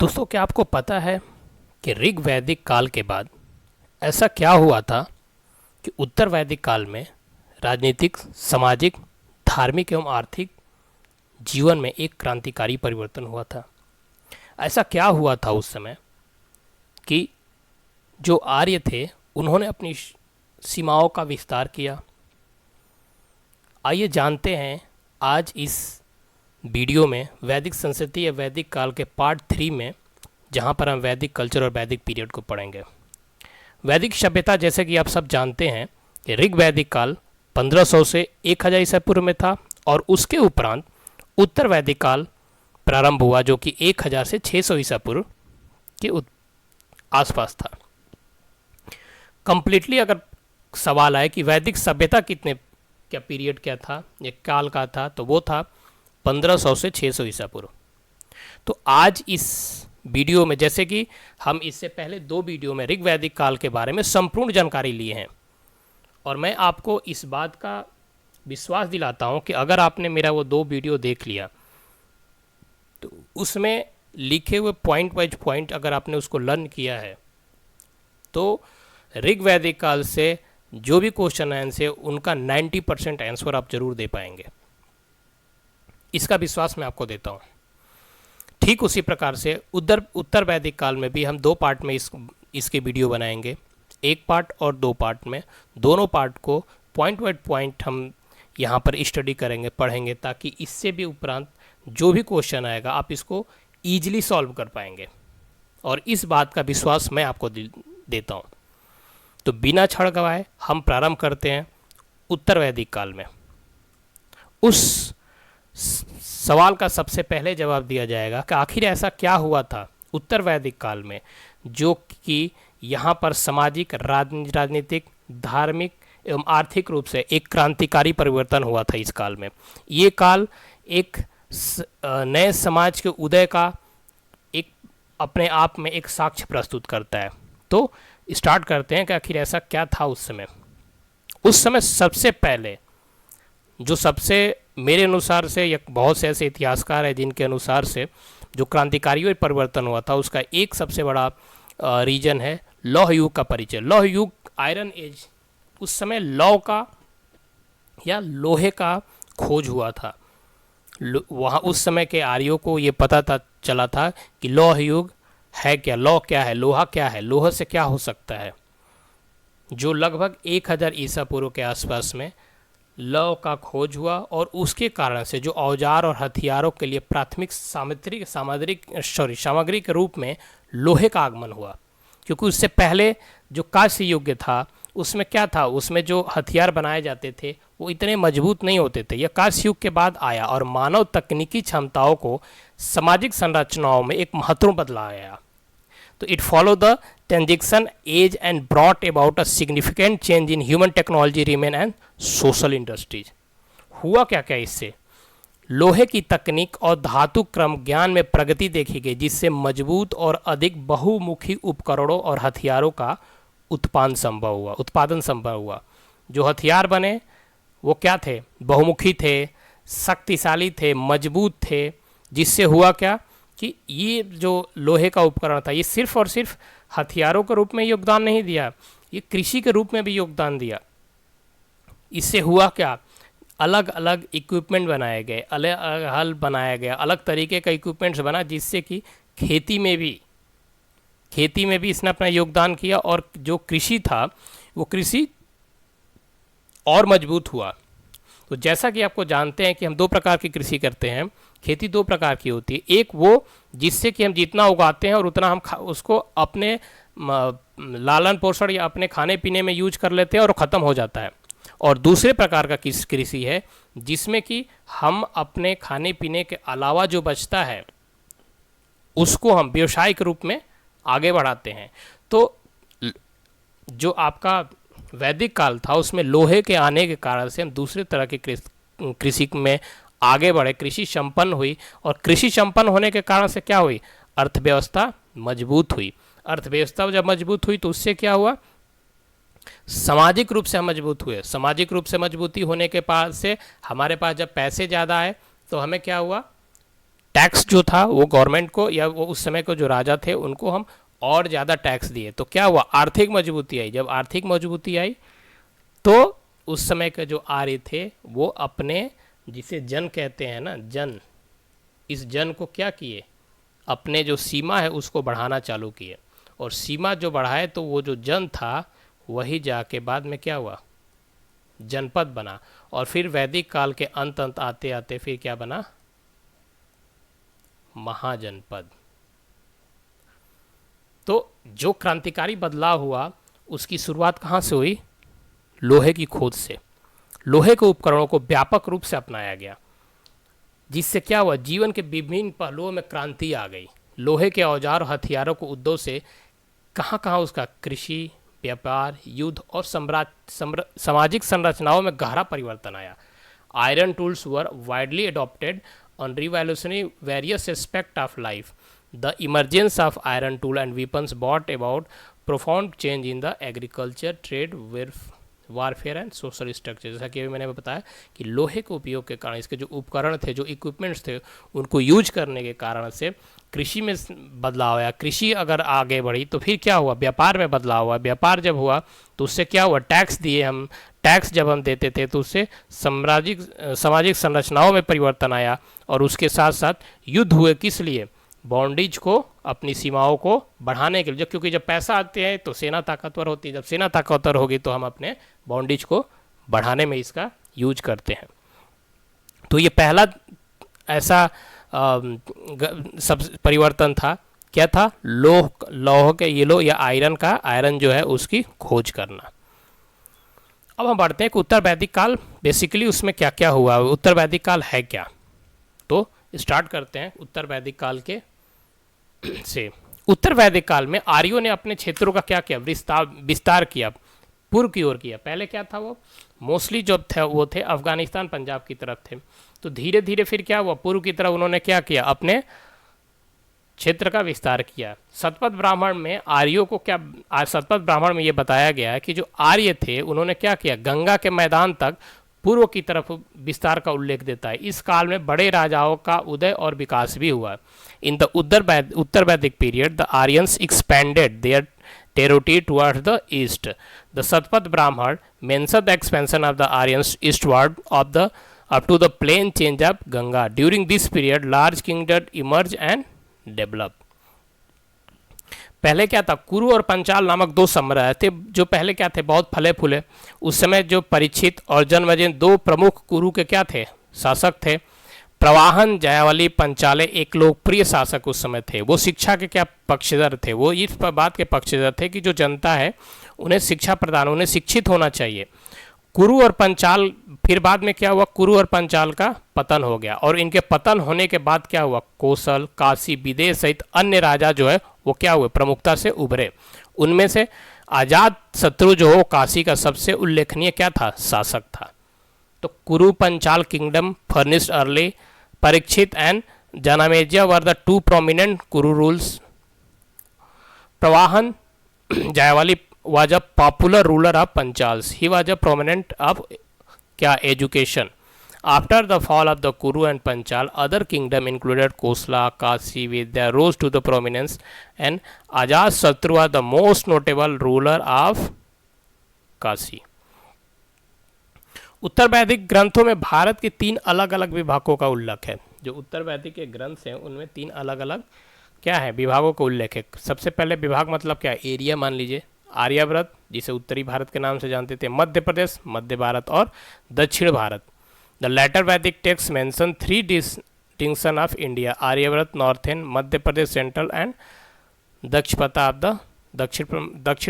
दोस्तों, क्या आपको पता है कि ऋग वैदिक काल के बाद ऐसा क्या हुआ था कि उत्तर वैदिक काल में राजनीतिक, सामाजिक, धार्मिक एवं आर्थिक जीवन में एक क्रांतिकारी परिवर्तन हुआ था। ऐसा क्या हुआ था उस समय कि जो आर्य थे उन्होंने अपनी सीमाओं का विस्तार किया। आइए जानते हैं आज इस वीडियो में वैदिक संस्कृति या वैदिक काल के पार्ट 3 में, जहाँ पर हम वैदिक कल्चर और वैदिक पीरियड को पढ़ेंगे। वैदिक सभ्यता, जैसे कि आप सब जानते हैं कि ऋग वैदिक काल 1500 से 1000 ईसा पूर्व में था और उसके उपरांत उत्तर वैदिक काल प्रारंभ हुआ जो कि 1000 से 600 ईसा पूर्व के आसपास था। कंप्लीटली अगर सवाल आए कि वैदिक सभ्यता क्या पीरियड क्या था, ये काल का था, तो वो था 1500 से 600 ईसा पूर्व। तो आज इस वीडियो में, जैसे कि हम इससे पहले 2 वीडियो में ऋग वैदिक काल के बारे में संपूर्ण जानकारी लिए हैं, और मैं आपको इस बात का विश्वास दिलाता हूं कि अगर आपने मेरा वो 2 वीडियो देख लिया तो उसमें लिखे हुए पॉइंट वाइज पॉइंट अगर आपने उसको लर्न किया है तो ऋग वैदिक काल से जो भी क्वेश्चन आंसर है उनका 90% आंसर आप जरूर दे पाएंगे। इसका विश्वास मैं आपको देता हूँ। ठीक उसी प्रकार से उत्तर वैदिक काल में भी हम 2 पार्ट में इसके वीडियो बनाएंगे, 1 पार्ट और 2 पार्ट में। दोनों पार्ट को पॉइंट वाइज पॉइंट हम यहाँ पर स्टडी करेंगे, पढ़ेंगे, ताकि इससे भी उपरांत जो भी क्वेश्चन आएगा आप इसको ईजिली सॉल्व कर पाएंगे, और इस बात का विश्वास मैं आपको देता हूँ। तो बिना क्षण गवाए हम प्रारंभ करते हैं उत्तर वैदिक काल में। उस सवाल का सबसे पहले जवाब दिया जाएगा कि आखिर ऐसा क्या हुआ था उत्तर वैदिक काल में जो कि यहाँ पर सामाजिक, राजनीतिक, धार्मिक एवं आर्थिक रूप से एक क्रांतिकारी परिवर्तन हुआ था। इस काल में ये काल एक नए समाज के उदय का एक अपने आप में एक साक्ष्य प्रस्तुत करता है। तो स्टार्ट करते हैं कि आखिर ऐसा क्या था उस समय। उस समय सबसे पहले जो सबसे मेरे अनुसार से, या बहुत से ऐसे इतिहासकार हैं जिनके अनुसार से जो क्रांतिकारी परिवर्तन हुआ था उसका एक सबसे बड़ा रीजन है लौह युग का परिचय। लौह युग, आयरन एज, उस समय लौह का या लोहे का खोज हुआ था। वहाँ उस समय के आर्यों को ये पता चला था कि लौह युग है क्या, लौह क्या है, लोहा क्या है, लोहा से क्या हो सकता है। जो लगभग 1000 ईसा पूर्व के आसपास में लौह का खोज हुआ, और उसके कारण से जो औजार और हथियारों के लिए प्राथमिक सामग्री के रूप में लोहे का आगमन हुआ। क्योंकि उससे पहले जो कांस्य युग था उसमें क्या था, उसमें जो हथियार बनाए जाते थे वो इतने मजबूत नहीं होते थे। यह कांस्य युग के बाद आया और मानव तकनीकी क्षमताओं को सामाजिक संरचनाओं में एक महत्वपूर्ण बदलाव आया। तो it follow the transition age and brought about a significant change in human technology, remain and social industries. हुआ क्या क्या इससे? लोहे की तकनीक और धातु क्रम ज्ञान में प्रगति देखी गई, जिससे मजबूत और अधिक बहुमुखी उपकरणों और हथियारों का उत्पादन संभव हुआ। जो हथियार बने वो क्या थे? बहुमुखी थे, शक्तिशाली थे, मजबूत थे, जिससे हुआ क्या कि ये जो लोहे का उपकरण था ये सिर्फ और सिर्फ हथियारों के रूप में योगदान नहीं दिया, ये कृषि के रूप में भी योगदान दिया। इससे हुआ क्या, अलग अलग इक्विपमेंट बनाए गए, अलग अलग हल बनाया गया, अलग तरीके का इक्विपमेंट्स बना, जिससे कि खेती में भी इसने अपना योगदान किया, और जो कृषि था वो कृषि और मजबूत हुआ। तो जैसा कि आपको जानते हैं कि हम 2 प्रकार की कृषि करते हैं। खेती 2 प्रकार की होती है, एक वो जिससे कि हम जितना उगाते हैं और उतना हम उसको अपने लालन पोषण या अपने खाने पीने में यूज कर लेते हैं और ख़त्म हो जाता है। और दूसरे प्रकार का कृषि है जिसमें कि हम अपने खाने पीने के अलावा जो बचता है उसको हम व्यावसायिक रूप में आगे बढ़ाते हैं। तो जो आपका वैदिक काल था उसमें लोहे के आने के कारण से हम दूसरे तरह की कृषि में आगे बढ़े, कृषि संपन्न हुई, और कृषि संपन्न होने के कारण से क्या हुई, अर्थव्यवस्था मजबूत हुई। अर्थव्यवस्था जब मजबूत हुई तो उससे क्या हुआ, सामाजिक रूप से हम मजबूत हुए। सामाजिक रूप से मजबूती होने के पास से हमारे पास जब पैसे ज़्यादा आए तो हमें क्या हुआ, टैक्स जो था वो गवर्नमेंट को या वो उस समय को जो राजा थे उनको हम और ज़्यादा टैक्स दिए, तो क्या हुआ, आर्थिक मजबूती आई। जब आर्थिक मजबूती आई तो उस समय के जो आर्य थे वो अपने, जिसे जन कहते हैं ना, जन, इस जन को क्या किए, अपने जो सीमा है उसको बढ़ाना चालू किए। और सीमा जो बढ़ाए तो वो जो जन था वही जाके बाद में क्या हुआ, जनपद बना। और फिर वैदिक काल के अंत आते आते फिर क्या बना, महाजनपद। तो जो क्रांतिकारी बदलाव हुआ उसकी शुरुआत कहाँ से हुई, लोहे की खोज से। लोहे के उपकरणों को व्यापक रूप से अपनाया गया, जिससे क्या हुआ, जीवन के विभिन्न पहलुओं में क्रांति आ गई। लोहे के औजार और हथियारों को उद्योग से कहाँ कहाँ उसका कृषि, व्यापार, युद्ध और सामाजिक संरचनाओं में गहरा परिवर्तन आया। Iron tools were widely adopted on revolutionary various aspect of life. The emergence of iron tool and weapons brought about profound change in the agriculture, trade, warfare and social structure. जैसा कि अभी मैंने बताया कि लोहे के उपयोग के कारण, इसके जो उपकरण थे, जो इक्विपमेंट्स थे, उनको यूज करने के कारण से कृषि में बदलाव आया। कृषि अगर आगे बढ़ी तो फिर क्या हुआ, व्यापार में बदलाव हुआ। व्यापार जब हुआ तो उससे क्या हुआ, टैक्स दिए हम। टैक्स जब हम देते थे तो उससे सामाजिक संरचनाओं में परिवर्तन आया। और उसके साथ साथ युद्ध हुए, किस लिए, बॉन्डेज को, अपनी सीमाओं को बढ़ाने के लिए। क्योंकि जब पैसा आते हैं तो सेना ताकतवर होती है, जब सेना ताकतवर होगी तो हम अपने बॉन्डेज को बढ़ाने में इसका यूज करते हैं। तो ये पहला ऐसा सब परिवर्तन था। क्या था, लौह के येलो या आयरन का, आयरन जो है उसकी खोज करना। अब हम बढ़ते हैं कि उत्तर वैदिक काल, बेसिकली उसमें क्या क्या हुआ, उत्तर वैदिक काल है क्या। तो स्टार्ट करते हैं उत्तर वैदिक काल के से। उत्तर वैदिक काल में आर्यों ने अपने क्षेत्रों का क्या किया, विस्तार किया, पूर्व की ओर किया। पहले क्या था, वो मोस्टली जो थे वो थे अफगानिस्तान, पंजाब की तरफ थे। तो धीरे धीरे फिर क्या हुआ, पूर्व की तरफ उन्होंने क्या किया, अपने क्षेत्र का विस्तार किया। शतपथ ब्राह्मण में आर्यों को क्या, शतपथ ब्राह्मण में ये बताया गया है कि जो आर्य थे उन्होंने क्या किया, गंगा के मैदान तक पूर्व की तरफ विस्तार का उल्लेख देता है। इस काल में बड़े राजाओं का उदय और विकास भी हुआ। In the Uttar Vedic period the Aryans expanded their territory towards the east. The Satpat Brahman mentions the expansion of the Aryans eastward of the up to the plain change of Ganga. During this period, large kingdoms emerged and developed. पहले क्या था, कुरु और पंचाल नामक दो साम्राज्य थे जो पहले क्या थे, बहुत फले फूले। उस समय जो परीक्षित और जन्मेजय दो प्रमुख कुरु के क्या थे, शासक थे। प्रवाहन, जयावली, पंचाले एक लोकप्रिय शासक उस समय थे। वो शिक्षा के क्या पक्षधर थे, वो इस बात के पक्षधर थे कि जो जनता है उन्हें शिक्षा प्रदान, उन्हें शिक्षित होना चाहिए। कुरु और पंचाल, फिर बाद में क्या हुआ, कुरु और पंचाल का पतन हो गया। और इनके पतन होने के बाद क्या हुआ, कौशल, काशी, विदेश सहित अन्य राजा जो है वो क्या हुए, प्रमुखता से उभरे। उनमें से आजाद शत्रु जो हो काशी का सबसे उल्लेखनीय क्या था, शासक था। तो Kuru Panchala kingdom furnished early Parikshit and Janameja were the two prominent Kuru rules. Pravahan Jayawali was a popular ruler of Panchals. He was a prominent of kya education. After the fall of the Kuru and Panchal, other kingdom included Kosala, Kasi, Vidya rose to the prominence, and Ajatasattu was the most notable ruler of Kasi. उत्तर वैदिक ग्रंथों में भारत के 3 अलग अलग विभागों का उल्लेख है। जो उत्तर वैदिक के ग्रंथ हैं उनमें 3 अलग अलग क्या है, विभागों का उल्लेख है। सबसे पहले विभाग मतलब क्या, एरिया मान लीजिए, आर्यावर्त जिसे उत्तरी भारत के नाम से जानते थे, मध्य प्रदेश, मध्य भारत और दक्षिण Bharat. The later Vedic text mention 3 distinction of India, Aryavarta, northern, Madhya Pradesh central and Dakshina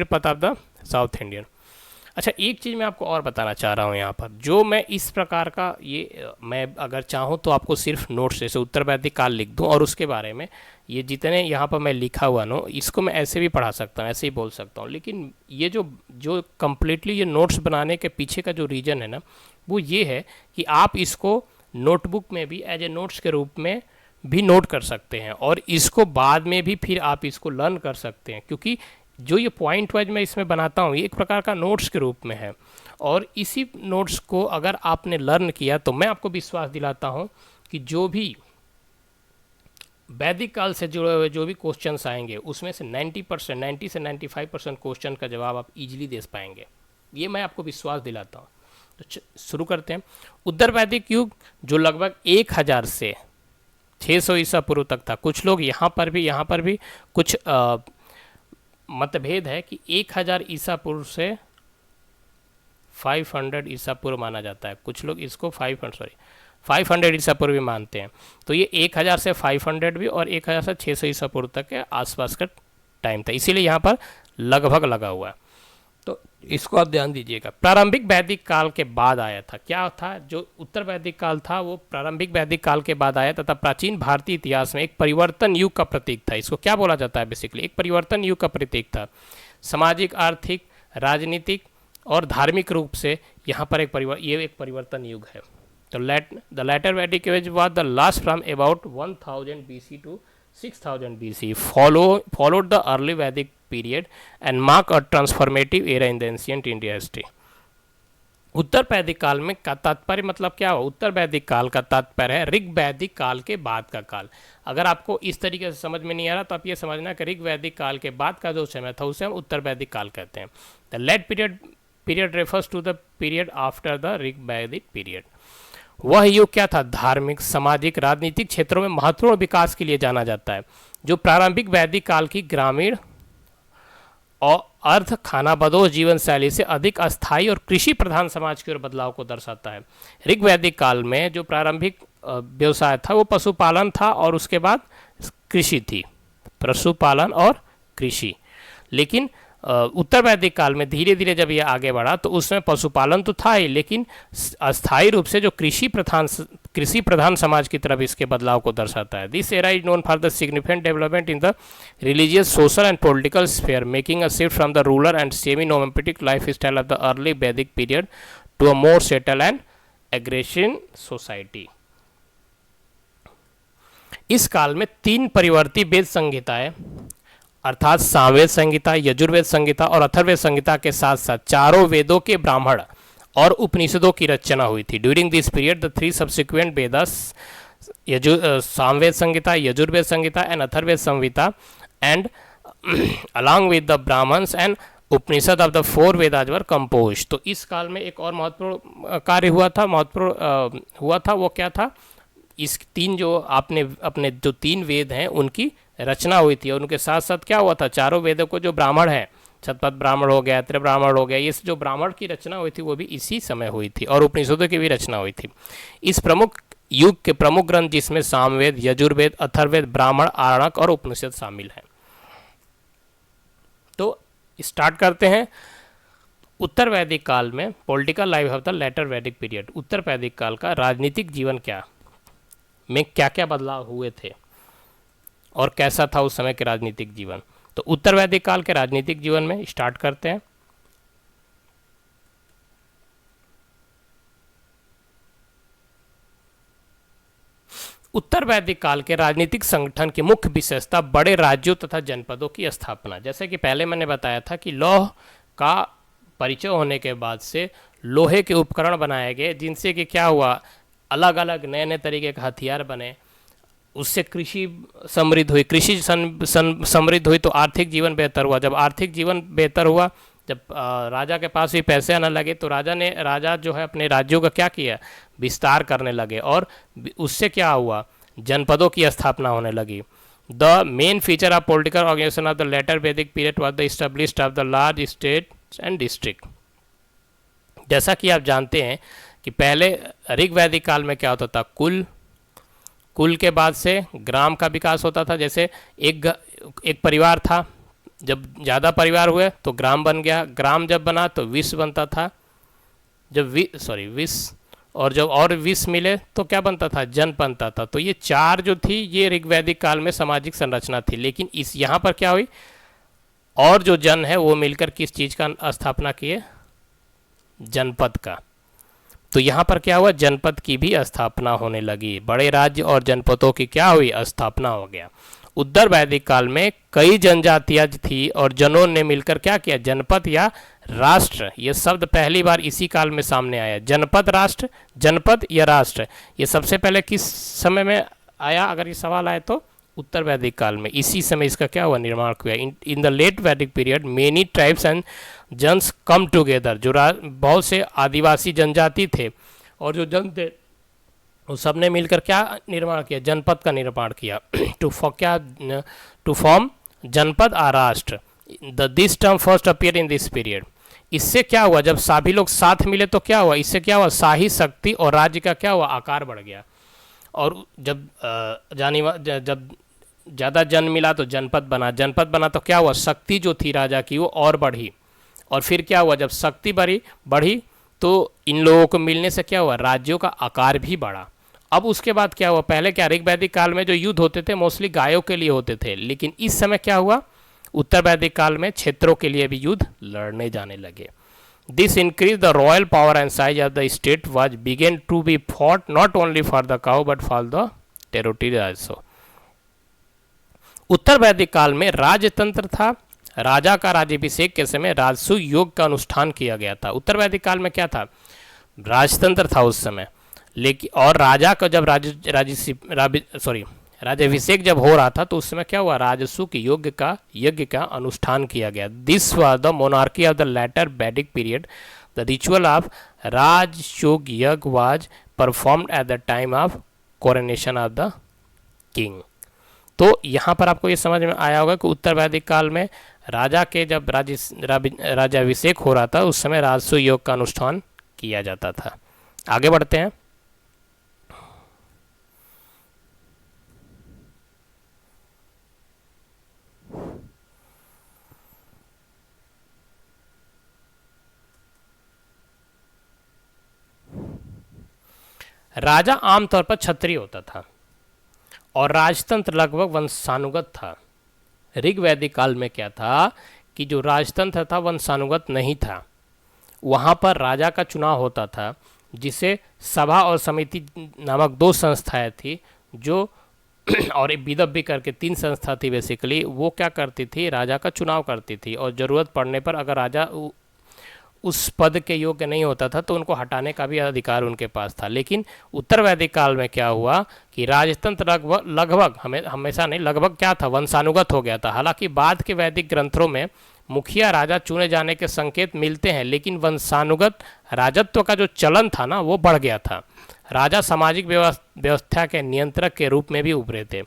Patha of the south Indian. अच्छा, एक चीज़ मैं आपको और बताना चाह रहा हूँ यहाँ पर, जो मैं इस प्रकार का ये मैं अगर चाहूँ तो आपको सिर्फ नोट्स जैसे उत्तर वैदिक काल लिख दूँ और उसके बारे में ये जितने यहाँ पर मैं लिखा हुआ नो, इसको मैं ऐसे भी पढ़ा सकता हूँ, ऐसे ही बोल सकता हूँ। लेकिन ये जो कम्प्लीटली ये नोट्स बनाने के पीछे का जो रीज़न है ना, वो ये है कि आप इसको नोटबुक में भी एज ए नोट्स के रूप में भी नोट कर सकते हैं और इसको बाद में भी फिर आप इसको लर्न कर सकते हैं। क्योंकि जो ये पॉइंट वाइज मैं इसमें बनाता हूँ ये एक प्रकार का नोट्स के रूप में है, और इसी नोट्स को अगर आपने लर्न किया तो मैं आपको विश्वास दिलाता हूँ कि जो भी वैदिक काल से जुड़े हुए जो भी क्वेश्चंस आएंगे उसमें से 90% 90 से 95% क्वेश्चन का जवाब आप इजीली दे पाएंगे, ये मैं आपको विश्वास दिलाता हूँ। तो शुरू करते हैं। उत्तर वैदिक युग जो लगभग 1000 से 600 ईसा पूर्व तक था। कुछ लोग यहाँ पर भी कुछ मतभेद है कि 1000 ईसा पूर्व से 500 ईसा पूर्व माना जाता है। कुछ लोग इसको 500 ईसा पूर्व भी मानते हैं। तो ये 1000 से 500 भी और 1000 से 600 ईसा पूर्व तक के आसपास का टाइम था, इसीलिए यहाँ पर लगभग लगा हुआ है। तो इसको आप ध्यान दीजिएगा। प्रारंभिक वैदिक काल के बाद आया था। क्या था? जो उत्तर वैदिक काल था वो प्रारंभिक वैदिक काल के बाद आया तथा प्राचीन भारतीय इतिहास में एक परिवर्तन युग का प्रतीक था। इसको क्या बोला जाता है? बेसिकली एक परिवर्तन युग का प्रतीक था। सामाजिक, आर्थिक, राजनीतिक और धार्मिक रूप से यहाँ पर ये एक परिवर्तन युग है। तो the later Vedic age was the last from about 1000 BC to 6000 BC, followed the early Vedic period and mark a transformative era in the ancient India history. उत्तर वैदिक काल में का तात्पर्य मतलब क्या हो? उत्तर वैदिक काल का तात्पर्य है ऋग वैदिक काल के बाद का काल। अगर आपको इस तरीके से समझ में नहीं आ रहा तो आप ये समझना कि ऋग वैदिक काल के बाद का जो समय था उसे हम उत्तर वैदिक काल कहते हैं। The late period refers to the period after the Rig वैदिक पीरियड। वह युग क्या था? धार्मिक, सामाजिक, राजनीतिक क्षेत्रों में महत्वपूर्ण विकास के लिए जाना जाता है, जो प्रारंभिक वैदिक काल की ग्रामीण और अर्ध खानाबदोश जीवन शैली से अधिक अस्थायी और कृषि प्रधान समाज की ओर बदलाव को दर्शाता है। ऋग वैदिक काल में जो प्रारंभिक व्यवसाय था वो पशुपालन था और उसके बाद कृषि थी, पशुपालन और कृषि। लेकिन उत्तर वैदिक काल में धीरे धीरे जब ये आगे बढ़ा तो उसमें पशुपालन तो था ही, लेकिन अस्थायी रूप से जो कृषि प्रधान समाज की तरफ इसके बदलाव को दर्शाता है। This era is known for the significant development in the religious, social and political sphere, making a shift from the rural and semi nomadic lifestyle of the early Vedic period to a more settle and aggressive society. इस काल में 3 परिवर्ती वेद संहिताएं अर्थात सामवेद संहिता, यजुर्वेद संहिता और अथर्ववेद संहिता के साथ साथ चारों वेदों के ब्राह्मण और उपनिषदों की रचना हुई थी। During this period the 3 subsequent Vedas, Samaveda Samhita, Yajurveda Samhita and Atharvaveda Samhita and along with the Brahmanas and Upanishad of the 4 Vedas were composed. तो इस काल में एक और महत्वपूर्ण कार्य हुआ था, वो क्या था? इस 3 जो अपने जो 3 वेद हैं उनकी रचना हुई थी और उनके साथ साथ क्या हुआ था? चारों वेदों को जो ब्राह्मण है, शतपथ ब्राह्मण हो गया, त्रिब्राह्मण हो गया, ये जो ब्राह्मण की रचना हुई थी वो भी इसी समय हुई थी और उपनिषदों की भी रचना हुई थी। इस प्रमुख युग के प्रमुख ग्रंथ जिसमें सामवेद, यजुर्वेद, अथर्ववेद, ब्राह्मण, आरण्यक और उपनिषद शामिल हैं। तो स्टार्ट करते हैं। उत्तर वैदिक काल में political life of the later वैदिक पीरियड। उत्तर वैदिक काल का राजनीतिक जीवन में क्या क्या बदलाव हुए थे और कैसा था उस समय के राजनीतिक जीवन। तो उत्तर वैदिक काल के राजनीतिक जीवन में स्टार्ट करते हैं। उत्तर वैदिक काल के राजनीतिक संगठन की मुख्य विशेषता बड़े राज्यों तथा जनपदों की स्थापना। जैसे कि पहले मैंने बताया था कि लौह का परिचय होने के बाद से लोहे के उपकरण बनाए गए, जिनसे कि क्या हुआ, अलग अलग नए नए तरीके के हथियार बने। उससे कृषि समृद्ध हुई, कृषि समृद्ध हुई तो आर्थिक जीवन बेहतर हुआ। जब आर्थिक जीवन बेहतर हुआ, जब राजा के पास भी पैसे आने लगे तो राजा जो है अपने राज्यों का क्या किया, विस्तार करने लगे और उससे क्या हुआ, जनपदों की स्थापना होने लगी। The main feature of political organisation of the later वैदिक period was the established of the large state and district. जैसा कि आप जानते हैं कि पहले ऋग वैदिक काल में क्या होता था, कुल के बाद से ग्राम का विकास होता था। जैसे एक परिवार था, जब ज़्यादा परिवार हुए तो ग्राम बन गया, ग्राम जब बना तो विश्व बनता था, विश्व, और जब और विश्व मिले तो क्या बनता था, जन बनता था। तो ये 4 जो थी ये ऋग वैदिक काल में सामाजिक संरचना थी। लेकिन इस यहाँ पर क्या हुई, और जो जन है वो मिलकर किस चीज़ का स्थापना किए, जनपद का। तो यहाँ पर क्या हुआ, जनपद की भी स्थापना होने लगी। बड़े राज्य और जनपदों की क्या हुई, स्थापना हो गया। उत्तर वैदिक काल में कई जनजातियां थी और जनों ने मिलकर क्या किया, जनपद या राष्ट्र, ये शब्द पहली बार इसी काल में सामने आया। जनपद, राष्ट्र, जनपद या राष्ट्र, ये सबसे पहले किस समय में आया, अगर ये सवाल आए तो उत्तर वैदिक काल में, इसी समय इसका क्या हुआ, निर्माण हुआ। In the late Vedic period many tribes and janas come together, जो बहुत से आदिवासी जनजाति थे और जो जन थे वो सब ने मिलकर क्या निर्माण किया, जनपद का निर्माण किया। टू फॉर्म जनपद आ राष्ट्र। This term first appear in this period. इससे क्या हुआ, जब सभी लोग साथ मिले तो क्या हुआ, इससे क्या हुआ, शाही शक्ति और राज्य का क्या हुआ, आकार बढ़ गया। और जब जब ज़्यादा जन मिला तो जनपद बना, जनपद बना तो क्या हुआ, शक्ति जो थी राजा की वो और बढ़ी। और फिर क्या हुआ, जब शक्ति बढ़ी तो इन लोगों को मिलने से क्या हुआ, राज्यों का आकार भी बढ़ा। अब उसके बाद क्या हुआ, पहले क्या ऋग वैदिक काल में जो युद्ध होते थे मोस्टली गायों के लिए होते थे, लेकिन इस समय क्या हुआ, उत्तर वैदिक काल में क्षेत्रों के लिए भी युद्ध लड़ने जाने लगे। This increase the royal power and size of the state was begin to be fought not only for the cow but for the territory also. उत्तर वैदिक काल में राजतंत्र था। राजा का राज्याभिषेक के समय राजसूय योग का अनुष्ठान किया गया था। उत्तर वैदिक काल में क्या था, राजतंत्र था उस समय, लेकिन और राजा का जब राज्याभिषेक जब हो रहा था तो उस समय क्या हुआ, राजसूय के यज्ञ का अनुष्ठान किया गया। This was the monarchy of the later वैदिक period. The ritual of Rajasuya yajna was performed at the time of coronation of the king. तो यहाँ पर आपको ये समझ में आया होगा कि उत्तर वैदिक काल में राजा के जब राज्याभिषेक हो रहा था उस समय राजसूय योग का अनुष्ठान किया जाता था। आगे बढ़ते हैं। राजा आमतौर पर क्षत्रिय होता था और राजतंत्र लगभग वंशानुगत था। ऋग वैदिक काल में क्या था कि जो राजतंत्र था वंशानुगत नहीं था, वहाँ पर राजा का चुनाव होता था, जिसे सभा और समिति नामक दो संस्थाएं थी जो और एक विदव्य करके तीन संस्था थी बेसिकली। वो क्या करती थी, राजा का चुनाव करती थी और ज़रूरत पड़ने पर अगर राजा उस पद के योग्य नहीं होता था तो उनको हटाने का भी अधिकार उनके पास था। लेकिन उत्तर वैदिक काल में क्या हुआ कि राजतंत्र लगभग हमेशा नहीं, लगभग क्या था, वंशानुगत हो गया था। हालांकि बाद के वैदिक ग्रंथों में मुखिया राजा चुने जाने के संकेत मिलते हैं, लेकिन वंशानुगत राजत्व का जो चलन था ना वो बढ़ गया था। राजा सामाजिक व्यवस्था के नियंत्रक के रूप में भी उभरे थे।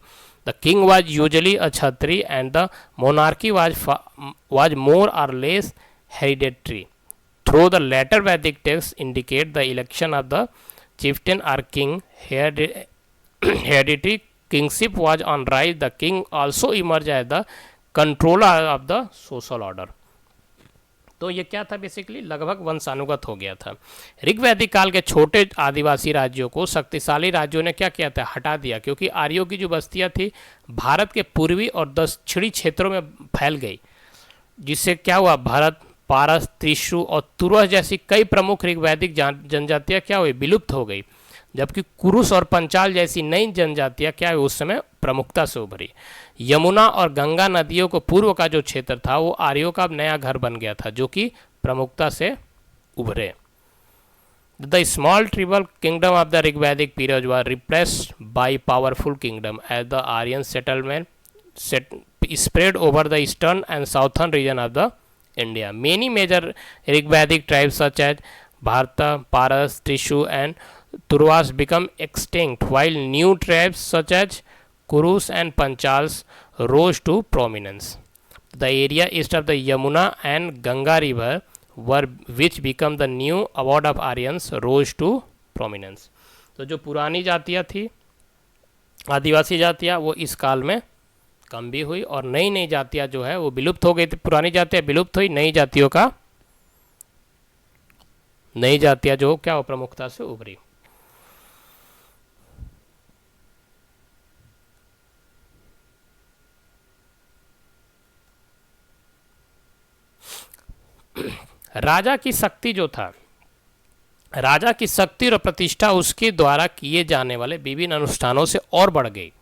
The king was usually a kshatriya and the monarchy was more or less hereditary. Through the later Vedic texts indicate the election of the chieftain or king, hereditary kingship was on rise. The king also emerged as the controller of the social order. तो ये क्या था, basically लगभग वंशानुगत हो गया था। ऋग वैदिक काल के छोटे आदिवासी राज्यों को शक्तिशाली राज्यों ने क्या किया था, हटा दिया, क्योंकि आर्यों की जो बस्तियां थी भारत के पूर्वी और दक्षिणी क्षेत्रों में फैल गई, जिससे क्या हुआ, भारत, पारस, त्रिशु और तुरस जैसी कई प्रमुख ऋग वैदिक जनजातियाँ क्या हुई, विलुप्त हो गई, जबकि कुरुस और पंचाल जैसी नई जनजातियाँ क्या हुई, उस समय प्रमुखता से उभरी। यमुना और गंगा नदियों को पूर्व का जो क्षेत्र था वो आर्यों का नया घर बन गया था, जो कि प्रमुखता से उभरे। The small tribal kingdom of the Rig वैदिक period was replaced by powerful kingdom as the Aryan settlement spread over the eastern and southern region of the India. Many major Rig Vedic tribes such as Bharata, Paras, Trishu and Turvas become extinct, while new tribes such as Kurus and Panchals rose to prominence. The area east of the Yamuna and Ganga river were which become the new abode of Aryans rose to prominence. तो जो पुरानी जातियाँ थी, आदिवासी जातियाँ, वो इस काल में कम भी हुई और नई नई जातियाँ जो है वो विलुप्त हो गई थी। पुरानी जातियाँ विलुप्त हुई, नई जातियाँ जो क्या हो, प्रमुखता से उभरी। राजा की शक्ति जो था, राजा की शक्ति और प्रतिष्ठा उसके द्वारा किए जाने वाले विभिन्न अनुष्ठानों से और बढ़ गई।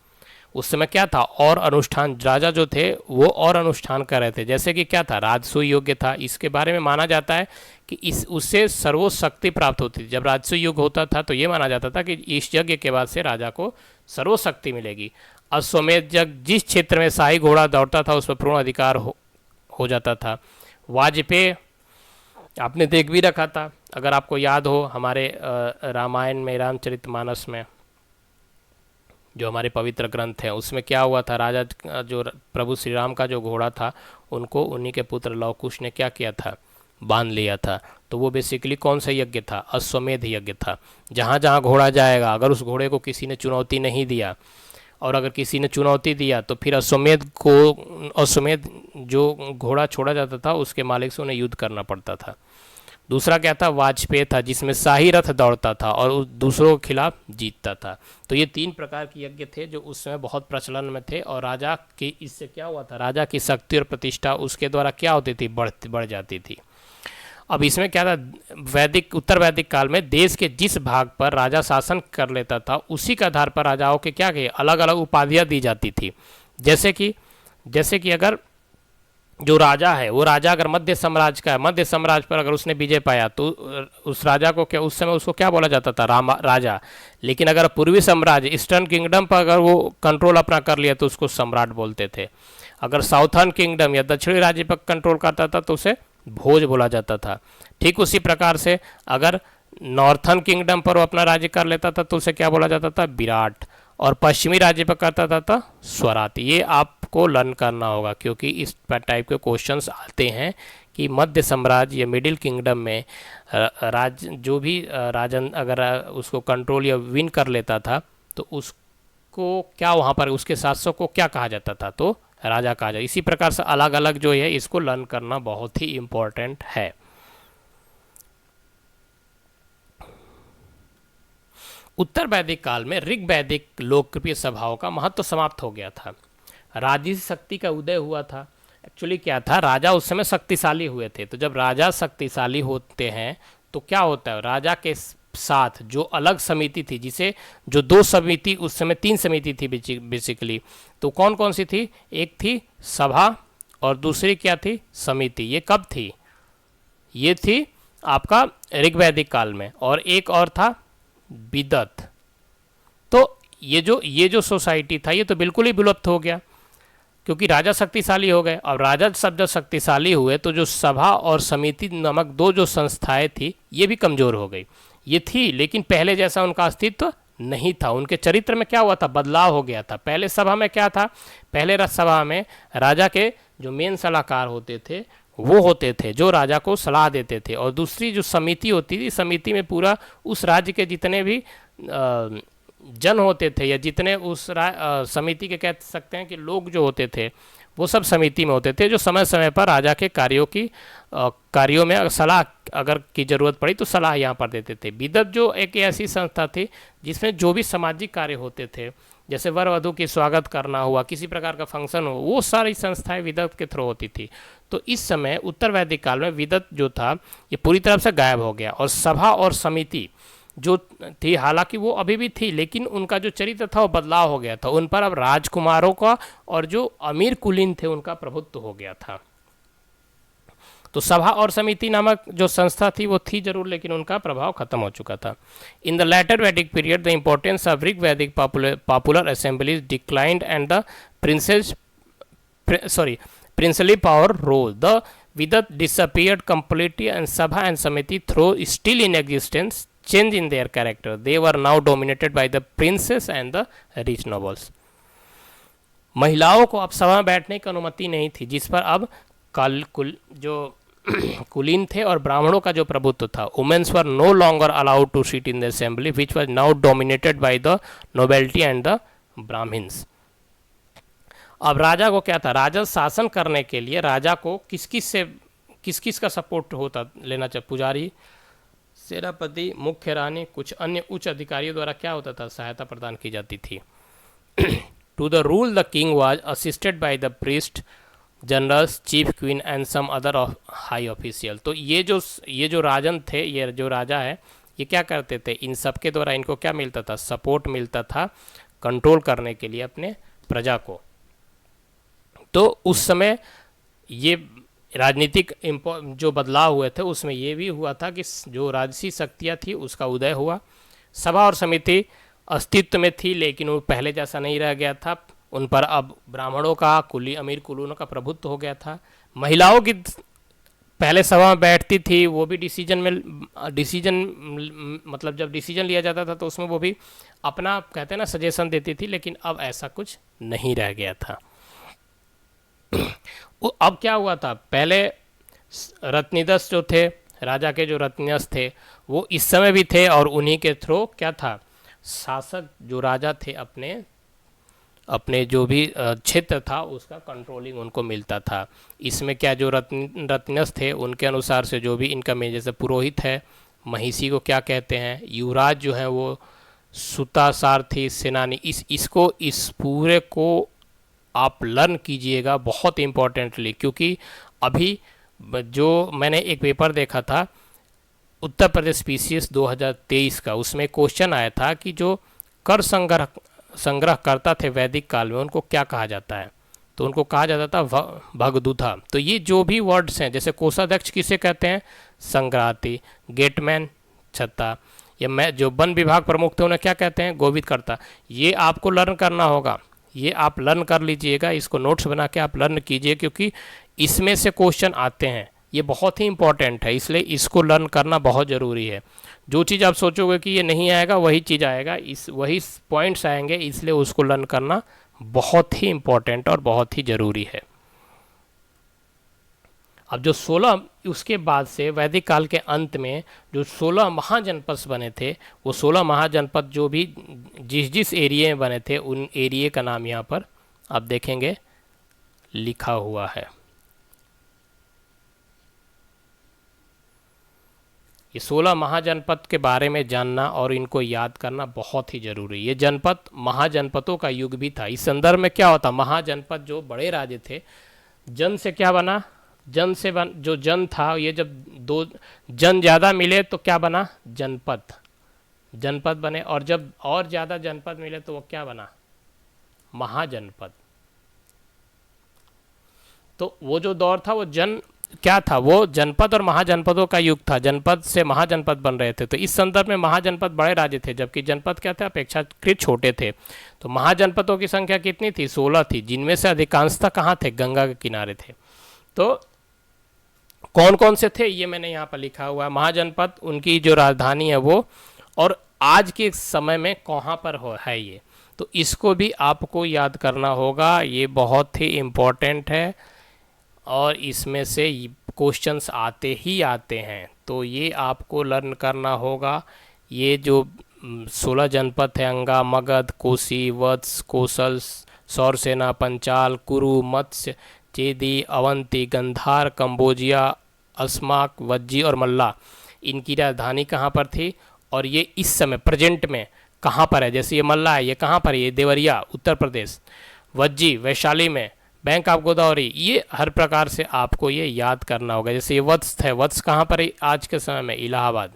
उस समय क्या था, और अनुष्ठान, राजा जो थे वो और अनुष्ठान कर रहे थे, जैसे कि क्या था, राजसूय यज्ञ था। इसके बारे में माना जाता है कि उससे सर्वोच्च शक्ति प्राप्त होती थी। जब राजसूय युग होता था तो ये माना जाता था कि इस यज्ञ के बाद से राजा को सर्वोच्च शक्ति मिलेगी। अश्वमेध यज्ञ जिस क्षेत्र में शाही घोड़ा दौड़ता था उस पर पूर्ण अधिकार हो जाता था। वाजपेयी आपने देख भी रखा था, अगर आपको याद हो हमारे रामायण में, रामचरितमानस में, जो हमारे पवित्र ग्रंथ हैं, उसमें क्या हुआ था, राजा जो प्रभु श्री राम का जो घोड़ा था उनको उन्हीं के पुत्र लव कुश ने क्या किया था, बांध लिया था। तो वो बेसिकली कौन सा यज्ञ था, अश्वमेध यज्ञ था। जहाँ जहाँ घोड़ा जाएगा, अगर उस घोड़े को किसी ने चुनौती नहीं दिया, और अगर किसी ने चुनौती दिया तो फिर अश्वमेध जो घोड़ा छोड़ा जाता था उसके मालिक से उन्हें युद्ध करना पड़ता था। दूसरा क्या था, वाजपेयी था, जिसमें शाही रथ दौड़ता था और उस दूसरों के खिलाफ जीतता था। तो ये 3 प्रकार के यज्ञ थे जो उस समय बहुत प्रचलन में थे, और राजा की इससे क्या हुआ था, राजा की शक्ति और प्रतिष्ठा उसके द्वारा क्या होती थी, बढ़ जाती थी। अब इसमें क्या था, उत्तर वैदिक काल में देश के जिस भाग पर राजा शासन कर लेता था उसी के आधार पर राजाओं के क्या के अलग अलग उपाधियाँ दी जाती थी। जैसे कि अगर जो राजा है वो राजा अगर मध्य साम्राज्य का है, मध्य साम्राज्य पर अगर उसने विजय पाया तो उस राजा को क्या, उस समय उसको क्या बोला जाता था, राजा। लेकिन अगर पूर्वी साम्राज्य ईस्टर्न किंगडम पर अगर वो कंट्रोल अपना कर लिया तो उसको सम्राट बोलते थे। अगर साउथर्न किंगडम या दक्षिणी राज्य पर कंट्रोल करता था तो उसे भोज बोला जाता था। ठीक उसी प्रकार से अगर नॉर्थर्न किंगडम पर वो अपना राज्य कर लेता था तो उसे क्या बोला जाता था, विराट। और पश्चिमी राज्य पर करता था तो स्वराट। ये आपको लर्न करना होगा क्योंकि इस टाइप के क्वेश्चंस आते हैं कि मध्य साम्राज्य या मिडिल किंगडम में जो भी राजन अगर उसको कंट्रोल या विन कर लेता था तो उसको क्या वहाँ पर उसके शासक को क्या कहा जाता था, तो राजा कहा जाए। इसी प्रकार से अलग अलग जो है इसको लर्न करना बहुत ही इम्पोर्टेंट है। उत्तर वैदिक काल में ऋग वैदिक लोकप्रिय सभाओं का महत्व समाप्त हो गया था। राजसी शक्ति का उदय हुआ था। एक्चुअली क्या था, राजा उस समय शक्तिशाली हुए थे। तो जब राजा शक्तिशाली होते हैं तो क्या होता है, राजा के साथ जो अलग समिति थी, जिसे जो 2 समिति, उस समय 3 समिति थी बेसिकली। तो कौन कौन सी थी, एक थी सभा और दूसरी क्या थी, समिति। ये कब थी, ये थी आपका ऋग्वैदिक काल में। और एक और था विदत। तो ये जो सोसाइटी था ये तो बिल्कुल ही विलुप्त हो गया क्योंकि राजा शक्तिशाली हो गए। और राजा सब जब शक्तिशाली हुए तो जो सभा और समिति नामक 2 जो संस्थाएं थी ये भी कमज़ोर हो गई। ये थी लेकिन पहले जैसा उनका अस्तित्व नहीं था। उनके चरित्र में क्या हुआ था, बदलाव हो गया था। पहले सभा में क्या था, पहले सभा में राजा के जो मेन सलाहकार होते थे वो होते थे जो राजा को सलाह देते थे। और दूसरी जो समिति होती थी, समिति में पूरा उस राज्य के जितने भी जन होते थे या जितने उस समिति के कह सकते हैं कि लोग जो होते थे वो सब समिति में होते थे, जो समय समय पर राजा के कार्यों में सलाह अगर की ज़रूरत पड़ी तो सलाह यहाँ पर देते थे। विदत जो एक ऐसी संस्था थी जिसमें जो भी सामाजिक कार्य होते थे, जैसे वर वधू की स्वागत करना हुआ, किसी प्रकार का फंक्शन हो, वो सारी संस्थाएं विदत के थ्रू होती थी। तो इस समय उत्तर वैदिक काल में विदत जो था ये पूरी तरह से गायब हो गया। और सभा और समिति जो थी, हालांकि वो अभी भी थी लेकिन उनका जो चरित्र था वो बदलाव हो गया था। उन पर अब राजकुमारों का और जो अमीर कुलीन थे उनका प्रभुत्व हो गया था। तो सभा और समिति नामक जो संस्था थी वो थी जरूर लेकिन उनका प्रभाव खत्म हो चुका था। इन द लेटर वैदिक period the importance of Rig Vedic popular assemblies declined and the princely power role. The Vidat disappeared completely and Sabha and Samiti, though still in existence, changed in their character. They were now dominated by the princes and the rich nobles. महिलाओं को अब सभा में बैठने की अनुमति नहीं थी, जिस पर अब जो कुलीन थे और ब्राह्मणों का जो प्रभुत्व था। Women's were no longer allowed to seat in the assembly which was now dominated by the nobility and the Brahmins. अब राजा को क्या था, राजा शासन करने के लिए राजा को किस किस का सपोर्ट लेना चाहिए, पुजारी, सेनापति, मुख्य रानी, कुछ अन्य उच्च अधिकारियों द्वारा क्या होता था, सहायता प्रदान की जाती थी। To the rule the king was assisted by the priest, generals, chief queen and some other high official. तो ये जो राजन थे, ये जो राजा है, ये क्या करते थे, इन सब के द्वारा इनको क्या मिलता था, सपोर्ट मिलता था कंट्रोल करने के लिए अपने प्रजा को। तो उस समय ये राजनीतिक जो बदलाव हुए थे उसमें ये भी हुआ था कि जो राजसी शक्तियाँ थी उसका उदय हुआ। सभा और समिति अस्तित्व में थी लेकिन वो पहले जैसा नहीं रह गया था। उन पर अब ब्राह्मणों का, कुली अमीर कुलीनों का प्रभुत्व हो गया था। महिलाओं की पहले सभा में बैठती थी, वो भी डिसीजन मतलब जब डिसीजन लिया जाता था तो उसमें वो भी अपना कहते हैं ना सजेशन देती थी, लेकिन अब ऐसा कुछ नहीं रह गया था। अब क्या हुआ था, पहले रत्नीदस जो थे, राजा के जो रत्नीदस थे वो इस समय भी थे, और उन्हीं के थ्रू क्या था, शासक जो राजा थे अपने अपने जो भी क्षेत्र था उसका कंट्रोलिंग उनको मिलता था। इसमें क्या, जो रत्नस थे उनके अनुसार से जो भी इनका में, जैसे पुरोहित है, महिषी को क्या कहते हैं, युवराज जो है वो सुता, सारथी, सेनानी, इसको इस पूरे को आप लर्न कीजिएगा बहुत इम्पोर्टेंटली, क्योंकि अभी जो मैंने एक पेपर देखा था उत्तर प्रदेश पीसीएस 2023 का, उसमें क्वेश्चन आया था कि जो कर संग्रह करता थे वैदिक काल में उनको क्या कहा जाता है, तो उनको कहा जाता था भगदूता। तो ये जो भी वर्ड्स हैं, जैसे कोषाध्यक्ष किसे कहते हैं, संग्राहती, गेटमैन छत्ता, या मैं जो वन विभाग प्रमुख थे उन्हें क्या कहते हैं, गोवित करता। ये आपको लर्न करना होगा, ये आप लर्न कर लीजिएगा, इसको नोट्स बना के आप लर्न कीजिए, क्योंकि इसमें से क्वेश्चन आते हैं, ये बहुत ही इंपॉर्टेंट है, इसलिए इसको लर्न करना बहुत ज़रूरी है। जो चीज़ आप सोचोगे कि ये नहीं आएगा वही चीज़ आएगा, वही पॉइंट्स आएंगे, इसलिए उसको लर्न करना बहुत ही इम्पोर्टेंट और बहुत ही ज़रूरी है। अब जो 16 उसके बाद से वैदिक काल के अंत में जो 16 महाजनपद बने थे, वो 16 महाजनपद जो भी जिस जिस एरिए में बने थे उन एरिए का नाम यहाँ पर आप देखेंगे लिखा हुआ है। ये 16 महाजनपद के बारे में जानना और इनको याद करना बहुत ही जरूरी है। ये जनपद महाजनपदों का युग भी था। इस संदर्भ में क्या होता, महाजनपद जो बड़े राज्य थे, जन से क्या बना, जन से जो जन था, ये जब दो जन ज़्यादा मिले तो क्या बना, जनपद, जनपद बने, और जब और ज़्यादा जनपद मिले तो वो क्या बना, महाजनपद। तो वो जो दौर था वो क्या था, वो जनपद और महाजनपदों का युग था, जनपद से महाजनपद बन रहे थे। तो इस संदर्भ में महाजनपद बड़े राज्य थे, जबकि जनपद क्या थे, अपेक्षाकृत छोटे थे। तो महाजनपदों की संख्या कितनी थी, 16 थी, जिनमें से अधिकांशतः कहाँ थे, गंगा के किनारे थे। तो कौन कौन से थे ये मैंने यहाँ पर लिखा हुआ है। महाजनपद, उनकी जो राजधानी है वो, और आज के समय में कहाँ पर है ये, तो इसको भी आपको याद करना होगा, ये बहुत ही इम्पोर्टेंट है और इसमें से क्वेश्चंस आते ही आते हैं, तो ये आपको लर्न करना होगा। ये जो 16 जनपद है, अंगा, मगध, कोसी, वत्स, कोसल, सौरसेना, पंचाल, कुरु, मत्स्य, चेदी, अवंती, गंधार, कंबोजिया, अस्माक, वज्जी और मल्ला, इनकी राजधानी कहाँ पर थी और ये इस समय प्रेजेंट में कहाँ पर है। जैसे ये मल्ला है, ये कहाँ पर है, ये देवरिया उत्तर प्रदेश, वज्जी वैशाली में, बैंक ऑफ गोदावरी, ये हर प्रकार से आपको ये याद करना होगा। जैसे ये वत्स है, वत्स कहाँ पर है आज के समय में, इलाहाबाद,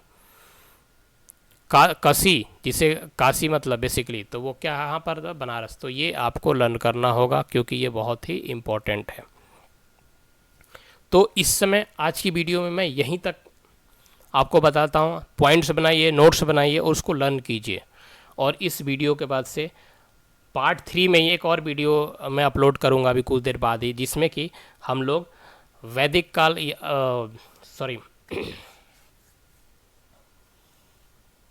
काशी, जिसे काशी मतलब बेसिकली, तो वो क्या यहाँ पर था, बनारस। तो ये आपको लर्न करना होगा क्योंकि ये बहुत ही इम्पोर्टेंट है। तो इस समय आज की वीडियो में मैं यहीं तक आपको बताता हूँ, पॉइंट्स बनाइए, नोट्स बनाइए और उसको लर्न कीजिए। और इस वीडियो के बाद से पार्ट 3 में एक और वीडियो मैं अपलोड करूंगा अभी कुछ देर बाद ही, जिसमें कि हम लोग वैदिक काल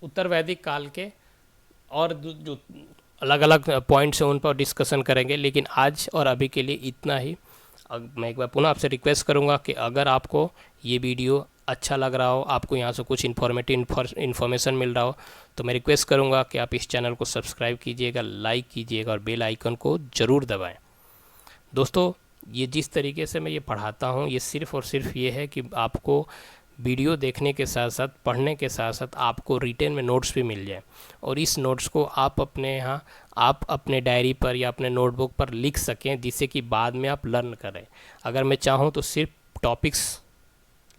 उत्तर वैदिक काल के और जो अलग अलग पॉइंट्स हैं उन पर डिस्कशन करेंगे। लेकिन आज और अभी के लिए इतना ही। मैं एक बार पुनः आपसे रिक्वेस्ट करूंगा कि अगर आपको ये वीडियो अच्छा लग रहा हो, आपको यहाँ से कुछ इन्फॉर्मेशन मिल रहा हो, तो मैं रिक्वेस्ट करूँगा कि आप इस चैनल को सब्सक्राइब कीजिएगा, लाइक कीजिएगा और बेल आइकन को ज़रूर दबाएं। दोस्तों, ये जिस तरीके से मैं ये पढ़ाता हूँ, ये सिर्फ़ और सिर्फ ये है कि आपको वीडियो देखने के साथ साथ, पढ़ने के साथ साथ आपको रिटेन में नोट्स भी मिल जाए, और इस नोट्स को आप अपने यहाँ, आप अपने डायरी पर या अपने नोटबुक पर लिख सकें, जिससे कि बाद में आप लर्न करें। अगर मैं चाहूँ तो सिर्फ टॉपिक्स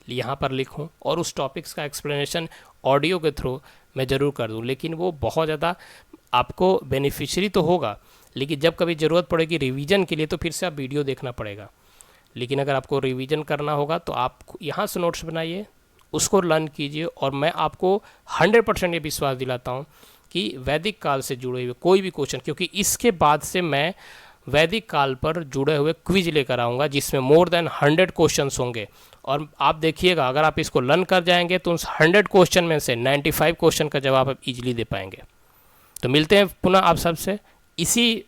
यहाँ पर लिखूं और उस टॉपिक्स का एक्सप्लेनेशन ऑडियो के थ्रू मैं ज़रूर कर दूं, लेकिन वो बहुत ज़्यादा आपको बेनिफिशियरी तो होगा, लेकिन जब कभी ज़रूरत पड़ेगी रिवीजन के लिए तो फिर से आप वीडियो देखना पड़ेगा। लेकिन अगर आपको रिवीजन करना होगा तो आप यहाँ से नोट्स बनाइए, उसको लर्न कीजिए, और मैं आपको 100% ये विश्वास दिलाता हूँ कि वैदिक काल से जुड़े हुए कोई भी क्वेश्चन, क्योंकि इसके बाद से मैं वैदिक काल पर जुड़े हुए क्विज लेकर आऊँगा जिसमें मोर देन 100 क्वेश्चंस होंगे। और आप देखिएगा अगर आप इसको लर्न कर जाएंगे तो उस 100 क्वेश्चन में से 95 क्वेश्चन का जवाब आप इजीली दे पाएंगे। तो मिलते हैं पुनः आप सबसे इसी